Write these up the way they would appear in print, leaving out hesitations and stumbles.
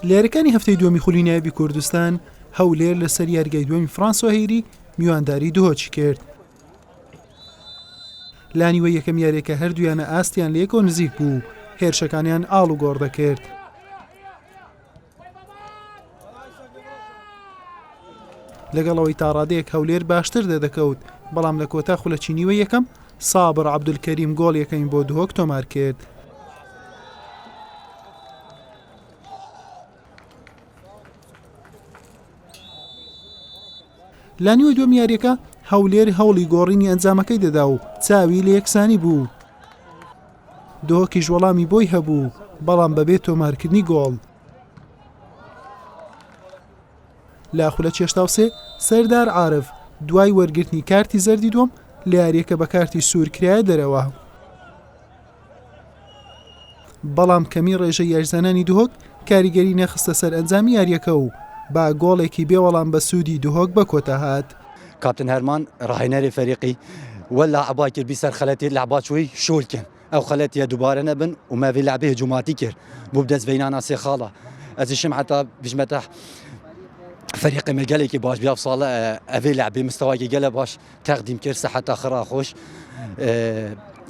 لێرەکانی هەفتەی دووەمی خولی نایبی کوردستان هەولێر لەسەر یاریگای دووەمی فرانسۆ هەیری میوانداری دهۆچی کرد. لانیوە یەکەم یاریەکە هەردوویانە ئاستیان لە یەکەوە نزیک بوو، هێرشەکانیان ئاڵ و گۆڕ دەکرد. لەگەڵەوەی تاڕادەیەک هەولێر باشتر دەدەکەوت، بەڵام لە کۆتا خولەچینیوە یەکەم سابر عەبدولکەریم گۆڵ یەکەمی بۆ دهۆک تۆمار کرد. لانیوە دووەم یاریەکە هەولێر هەوڵی گۆڕینی ئەنجامەکەی دەدا و چاوی لە یەکسانی بوو. دهۆکیش وەڵامی بۆی هەبوو، بەڵام بەبێ تۆمارکردنی گۆڵ. لا خولە چێشتاوسێ سەردار عارف دوای وەرگرتنی کارتی زەردی دووەم لە یاریەکە بە کارتی سوور کرایە دەرەوە. بەڵام کەمی ڕێژە یاریزانانی دهۆک کاریگەری نەخستە سەر ئەنجامی یاریەکە و با گۆڵێکی بێوەڵام بە سوودی دهۆک بە کۆتا هات. كابتن هرمان راهيناري فريقي ولا عبا كير بيسر خلاتي لعبات شوي شول كان او خلاتي دوباره نبن وما في لعبه هجوماتي كير مبدأ بيننا سي خاله ازي حتى بيش متاح فريق مجالي كي باش بيوصل افي لعبه مستواي قال باش تقديم كير حتى اخر خوش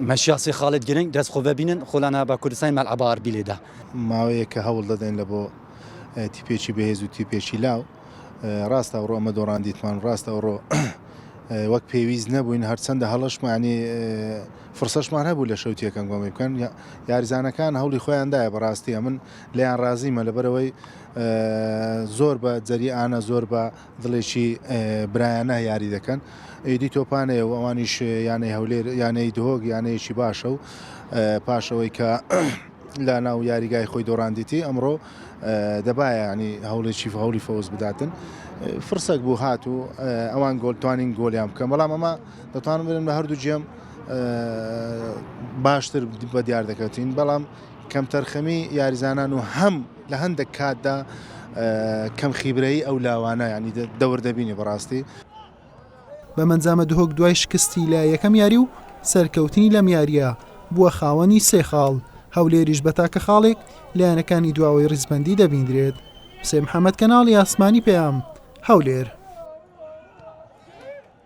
ماشي سي خالد جرين داس خوفا بينن خلانا با كردستان مع العبار بيليدا ماوەیە کە هەوڵ دەدەین لە بۆ تیپێکی بەهێز و تیپێکی لاو ڕاستە ئەوڕۆ ئەمە دۆڕاندیتمان ڕاستە ئەوڕۆ وەک پێویست نەبووین هەرچەندە هەڵەشمانی فرسەشمان هەبوو لە شەوتیەکەم گۆمی بکەن یاریزانەکان هەوڵی خۆیاندایە بەڕاستیە من لێیان ڕازیمە لەبەرەوەی زۆر بە جەریئانە زۆر بە دڵێکی برایانە یاری دەکەن ئیدی تۆپانەیە و ئەوانیش یانەی هەولێر یانەی دهۆک یانەیەکی باشە و پاشەوەی کە لا ناو یاریگای خۆی دۆڕاندیتی ئەمڕۆ دەبایە ینی هەوڵێکی هەوڵی فەوز بداتن فرسەک بوو هات و ئەوان گۆڵتوانین گۆلیان بکەم بەڵام ئەمە دەتوانم بێنم لە هەردوو جێم باشتر بە دیار دەکەوتین بەڵام کەم تەرخەمی یاریزانان و هەم لە هەندێک کاتدا کەم خیبرەی ئەو لاوانە ینی دەور دەبینی بەڕاستی. بەمەنجامە دهۆک دوای شکستی لە یەکەم یاری و سەرکەوتنی لەم یاریە بووە خاوەنی سێ خاڵ. هەولێریش بە تاکە خاڵێک لایەنەکانی دواوەی ڕیزبەندی دەبیندرێت. حوسێن محەممەد کەناڵی ئاسمانی پێیام هەولێر.